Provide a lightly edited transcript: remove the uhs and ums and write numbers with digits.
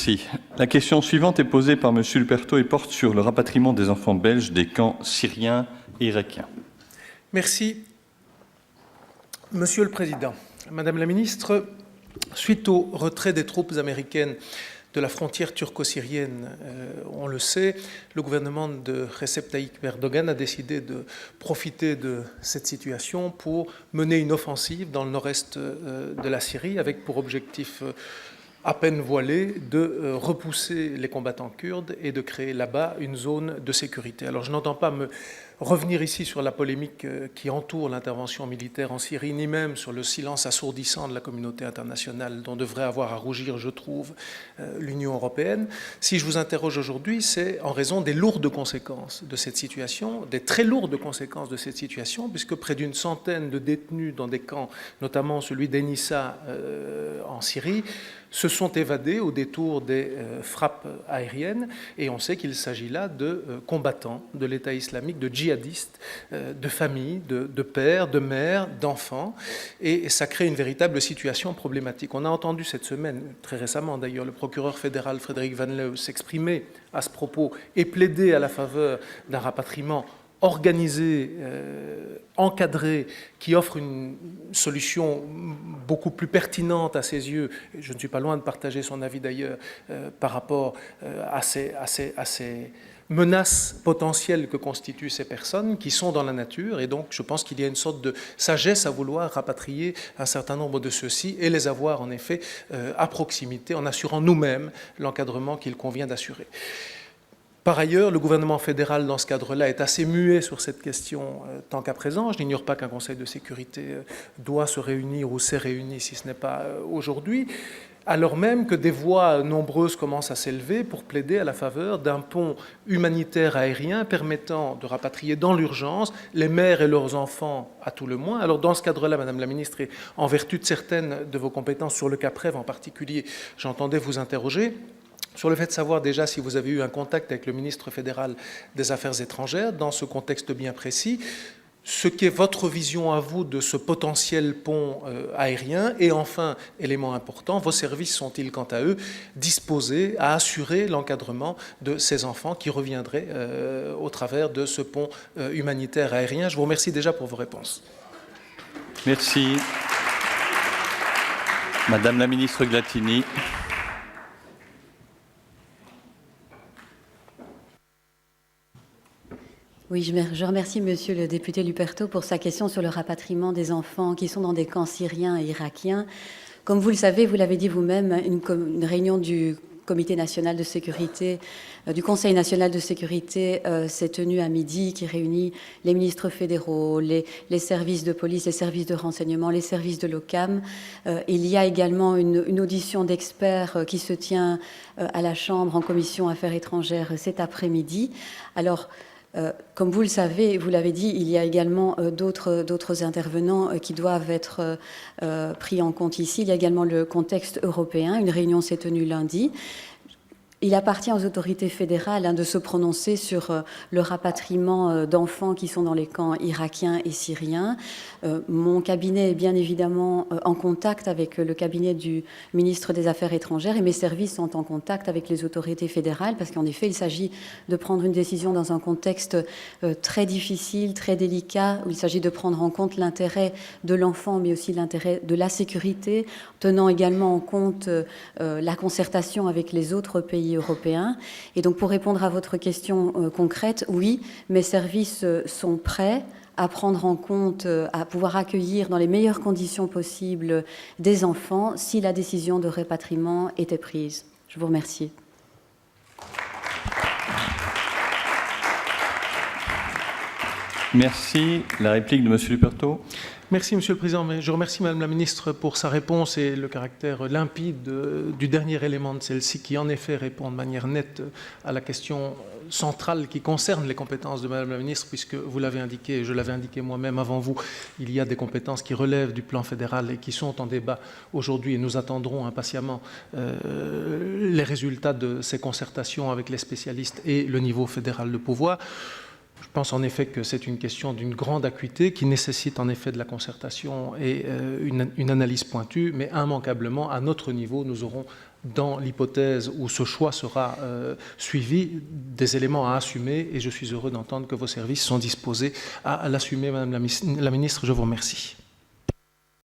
Merci. La question suivante est posée par M. Luperto et porte sur le rapatriement des enfants belges des camps syriens et irakiens. Merci. Monsieur le Président, Madame la Ministre, suite au retrait des troupes américaines de la frontière turco-syrienne, on le sait, le gouvernement de Recep Tayyip Erdogan a décidé de profiter de cette situation pour mener une offensive dans le nord-est de la Syrie avec pour objectif à peine voilé de repousser les combattants kurdes et de créer là-bas une zone de sécurité. Alors je n'entends pas me revenir ici sur la polémique qui entoure l'intervention militaire en Syrie, ni même sur le silence assourdissant de la communauté internationale dont devrait avoir à rougir, je trouve, l'Union européenne. Si je vous interroge aujourd'hui, c'est en raison des lourdes conséquences de cette situation, des très lourdes conséquences de cette situation, puisque près d'une centaine de détenus dans des camps, notamment celui d'Enissa en Syrie, se sont évadés au détour des frappes aériennes, et on sait qu'il s'agit là de combattants de l'État islamique, de djihadistes, de familles, de pères, de mères, d'enfants, et ça crée une véritable situation problématique. On a entendu cette semaine, très récemment d'ailleurs, le procureur fédéral Frédéric Van Leeuw s'exprimer à ce propos et plaider à la faveur d'un rapatriement organisé, encadré, qui offre une solution beaucoup plus pertinente à ses yeux. Je ne suis pas loin de partager son avis d'ailleurs par rapport à ces menaces potentielles que constituent ces personnes qui sont dans la nature. Et donc je pense qu'il y a une sorte de sagesse à vouloir rapatrier un certain nombre de ceux-ci et les avoir en effet à proximité en assurant nous-mêmes l'encadrement qu'il convient d'assurer. Par ailleurs, le gouvernement fédéral, dans ce cadre-là, est assez muet sur cette question tant qu'à présent. Je n'ignore pas qu'un Conseil de sécurité doit se réunir ou s'est réuni, si ce n'est pas aujourd'hui, alors même que des voix nombreuses commencent à s'élever pour plaider à la faveur d'un pont humanitaire aérien permettant de rapatrier dans l'urgence les mères et leurs enfants à tout le moins. Alors dans ce cadre-là, Madame la Ministre, et en vertu de certaines de vos compétences sur le cas Prèves en particulier, j'entendais vous interroger sur le fait de savoir déjà si vous avez eu un contact avec le ministre fédéral des Affaires étrangères dans ce contexte bien précis, ce qu'est votre vision à vous de ce potentiel pont aérien et enfin, élément important, vos services sont-ils quant à eux disposés à assurer l'encadrement de ces enfants qui reviendraient au travers de ce pont humanitaire aérien? Je vous remercie déjà pour vos réponses. Merci. Madame la Ministre Glatini. Oui, je remercie Monsieur le député Luperto pour sa question sur le rapatriement des enfants qui sont dans des camps syriens et irakiens. Comme vous le savez, vous l'avez dit vous-même, une réunion du Comité national de sécurité, du Conseil national de sécurité s'est tenue à midi, qui réunit les ministres fédéraux, les services de police, les services de renseignement, les services de l'OCAM. Il y a également une audition d'experts qui se tient à la Chambre en commission Affaires étrangères cet après-midi. Alors, comme vous le savez, vous l'avez dit, il y a également d'autres intervenants qui doivent être pris en compte ici. Il y a également le contexte européen. Une réunion s'est tenue lundi. Il appartient aux autorités fédérales de se prononcer sur le rapatriement d'enfants qui sont dans les camps irakiens et syriens. Mon cabinet est bien évidemment en contact avec le cabinet du ministre des Affaires étrangères et mes services sont en contact avec les autorités fédérales parce qu'en effet, il s'agit de prendre une décision dans un contexte très difficile, très délicat, où il s'agit de prendre en compte l'intérêt de l'enfant, mais aussi l'intérêt de la sécurité, tenant également en compte la concertation avec les autres pays européens. Et donc, pour répondre à votre question concrète, oui, mes services sont prêts à prendre en compte, à pouvoir accueillir dans les meilleures conditions possibles des enfants si la décision de rapatriement était prise. Je vous remercie. Merci. La réplique de M. Luperto. Merci, Monsieur le Président. Mais je remercie Madame la Ministre pour sa réponse et le caractère limpide du dernier élément de celle-ci, qui en effet répond de manière nette à la question centrale qui concerne les compétences de Madame la Ministre, puisque vous l'avez indiqué, et je l'avais indiqué moi-même avant vous, il y a des compétences qui relèvent du plan fédéral et qui sont en débat aujourd'hui, et nous attendrons impatiemment les résultats de ces concertations avec les spécialistes et le niveau fédéral de pouvoir. Je pense en effet que c'est une question d'une grande acuité qui nécessite en effet de la concertation et une analyse pointue, mais immanquablement, à notre niveau, nous aurons, dans l'hypothèse où ce choix sera suivi, des éléments à assumer, et je suis heureux d'entendre que vos services sont disposés à l'assumer. Madame la ministre, je vous remercie.